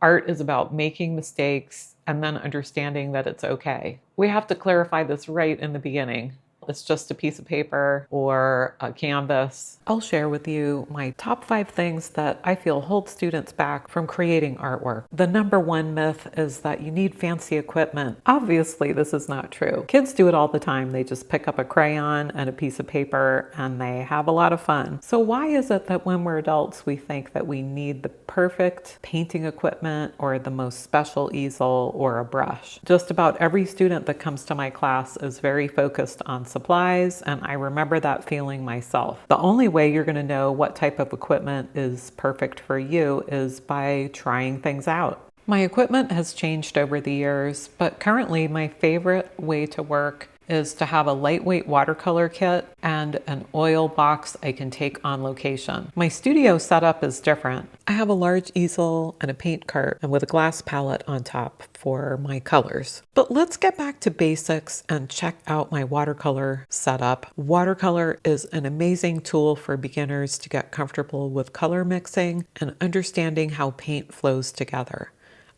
Art is about making mistakes and then understanding that it's okay. We have to clarify this right in the beginning. It's just a piece of paper or a canvas. I'll share with you my top 5 things that I feel hold students back from creating artwork. The number 1 myth is that you need fancy equipment. Obviously, this is not true. Kids do it all the time. They just pick up a crayon and a piece of paper and they have a lot of fun. So why is it that when we're adults, we think that we need the perfect painting equipment or the most special easel or a brush? Just about every student that comes to my class is very focused on supplies, and I remember that feeling myself. The only way you're going to know what type of equipment is perfect for you is by trying things out. My equipment has changed over the years, but currently my favorite way to work is to have a lightweight watercolor kit and an oil box I can take on location. My studio setup is different. I have a large easel and a paint cart and with a glass palette on top for my colors. But let's get back to basics and check out my watercolor setup. Watercolor is an amazing tool for beginners to get comfortable with color mixing and understanding how paint flows together.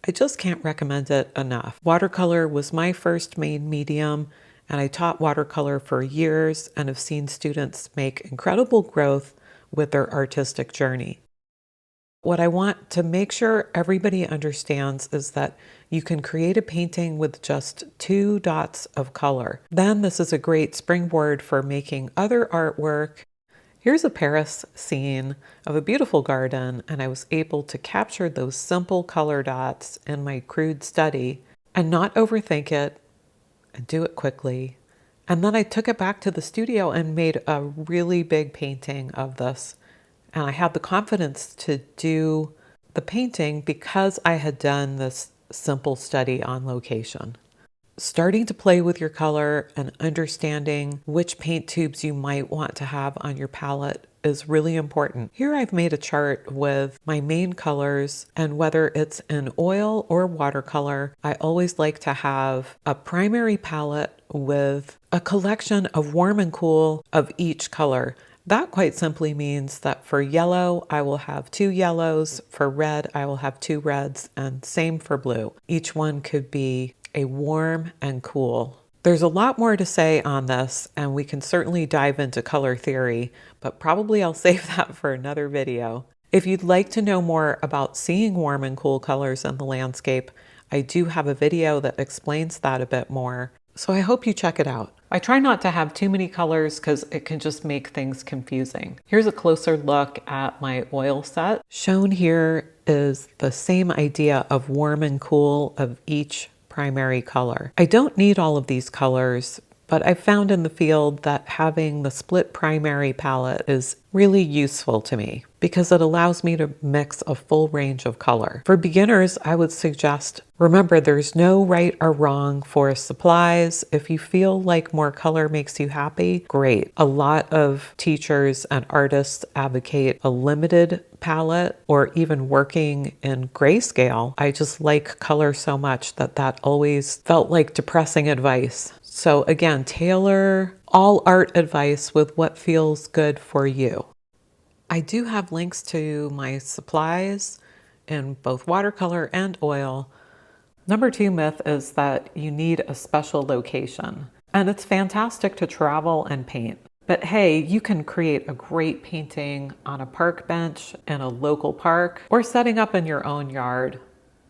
I just can't recommend it enough. Watercolor was my first main medium, and I taught watercolor for years and have seen students make incredible growth with their artistic journey. What I want to make sure everybody understands is that you can create a painting with just 2 dots of color. Then this is a great springboard for making other artwork. Here's a Paris scene of a beautiful garden, and I was able to capture those simple color dots in my crude study and not overthink it and do it quickly. And then I took it back to the studio and made a really big painting of this. And I had the confidence to do the painting because I had done this simple study on location. Starting to play with your color and understanding which paint tubes you might want to have on your palette is really important. Here I've made a chart with my main colors, and whether it's in oil or watercolor, I always like to have a primary palette with a collection of warm and cool of each color. That quite simply means that for yellow, I will have 2 yellows. For red, I will have 2 reds, and same for blue. Each one could be a warm and cool. There's a lot more to say on this, and we can certainly dive into color theory, but probably I'll save that for another video. If you'd like to know more about seeing warm and cool colors in the landscape, I do have a video that explains that a bit more, so I hope you check it out. I try not to have too many colors because it can just make things confusing. Here's a closer look at my oil set. Shown here is the same idea of warm and cool of each primary color. I don't need all of these colors, but I've found in the field that having the split primary palette is really useful to me because it allows me to mix a full range of color. For beginners, I would suggest, remember there's no right or wrong for supplies. If you feel like more color makes you happy, great. A lot of teachers and artists advocate a limited palette or even working in grayscale. I just like color so much that that always felt like depressing advice. So again, tailor all art advice with what feels good for you. I do have links to my supplies in both watercolor and oil. Number 2 myth is that you need a special location. And it's fantastic to travel and paint. But hey, you can create a great painting on a park bench in a local park or setting up in your own yard,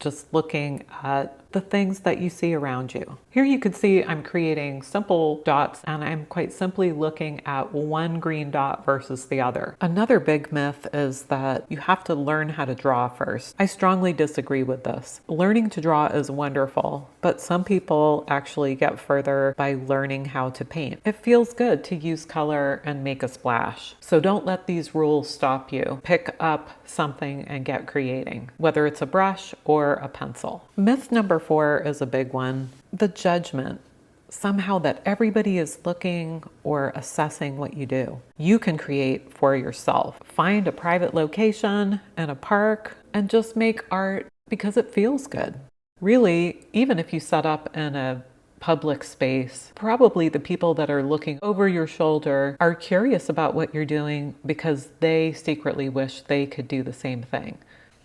just looking at the things that you see around you. Here you can see I'm creating simple dots, and I'm quite simply looking at one green dot versus the other. Another big myth is that you have to learn how to draw first. I strongly disagree with this. Learning to draw is wonderful, but some people actually get further by learning how to paint. It feels good to use color and make a splash. So don't let these rules stop you. Pick up something and get creating, whether it's a brush or a pencil. Myth number 4 is a big one. The judgment, somehow that everybody is looking or assessing what you do. You can create for yourself. Find a private location in a park and just make art because it feels good. Really, even if you set up in a public space, probably the people that are looking over your shoulder are curious about what you're doing because they secretly wish they could do the same thing.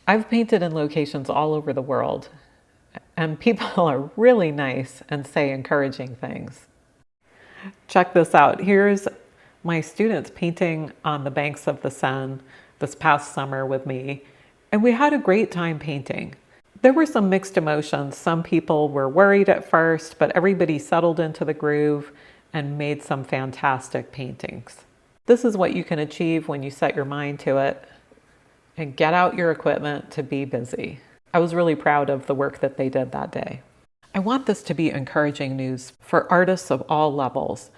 I've painted in locations all over the world, and people are really nice and say encouraging things. Check this out. Here's my students painting on the banks of the Seine this past summer with me, and we had a great time painting. There were some mixed emotions. Some people were worried at first, but everybody settled into the groove and made some fantastic paintings. This is what you can achieve when you set your mind to it and get out your equipment to be busy. I was really proud of the work that they did that day. I want this to be encouraging news for artists of all levels.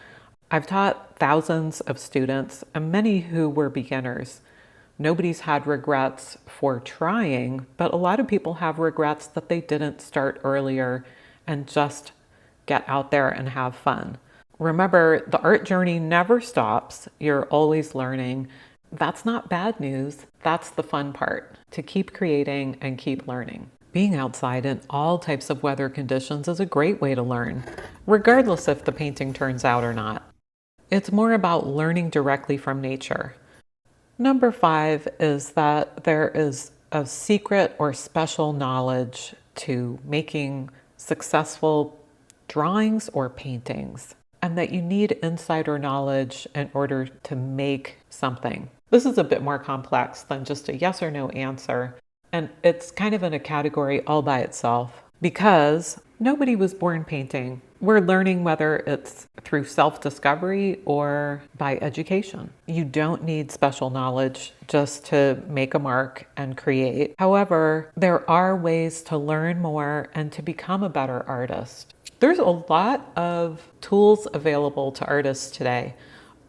I've taught thousands of students and many who were beginners. Nobody's had regrets for trying, but a lot of people have regrets that they didn't start earlier and just get out there and have fun. Remember, the art journey never stops. You're always learning. That's not bad news. That's the fun part, to keep creating and keep learning. Being outside in all types of weather conditions is a great way to learn, regardless if the painting turns out or not. It's more about learning directly from nature. Number 5 is that there is a secret or special knowledge to making successful drawings or paintings, and that you need insider knowledge in order to make something. This is a bit more complex than just a yes or no answer, and it's kind of in a category all by itself because nobody was born painting. We're learning whether it's through self-discovery or by education. You don't need special knowledge just to make a mark and create. However, there are ways to learn more and to become a better artist. There's a lot of tools available to artists today.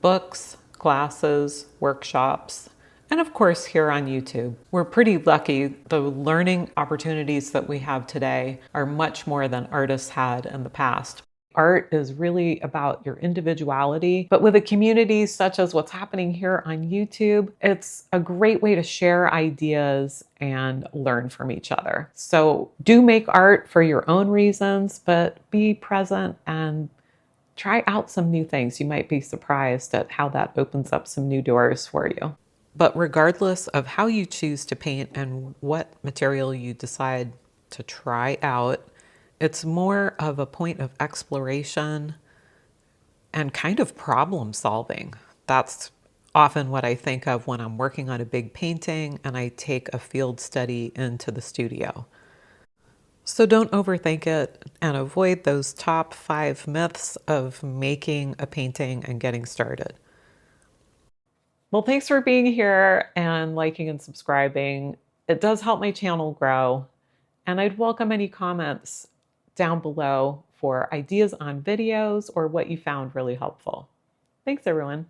Books, classes, workshops, and of course here on YouTube. We're pretty lucky. The learning opportunities that we have today are much more than artists had in the past. Art is really about your individuality, but with a community such as what's happening here on YouTube, it's a great way to share ideas and learn from each other. So do make art for your own reasons, but be present and try out some new things. You might be surprised at how that opens up some new doors for you. But regardless of how you choose to paint and what material you decide to try out, it's more of a point of exploration and kind of problem solving. That's often what I think of when I'm working on a big painting and I take a field study into the studio. So don't overthink it and avoid those top 5 myths of making a painting and getting started. Well, thanks for being here and liking and subscribing. It does help my channel grow, and I'd welcome any comments down below for ideas on videos or what you found really helpful. Thanks, everyone.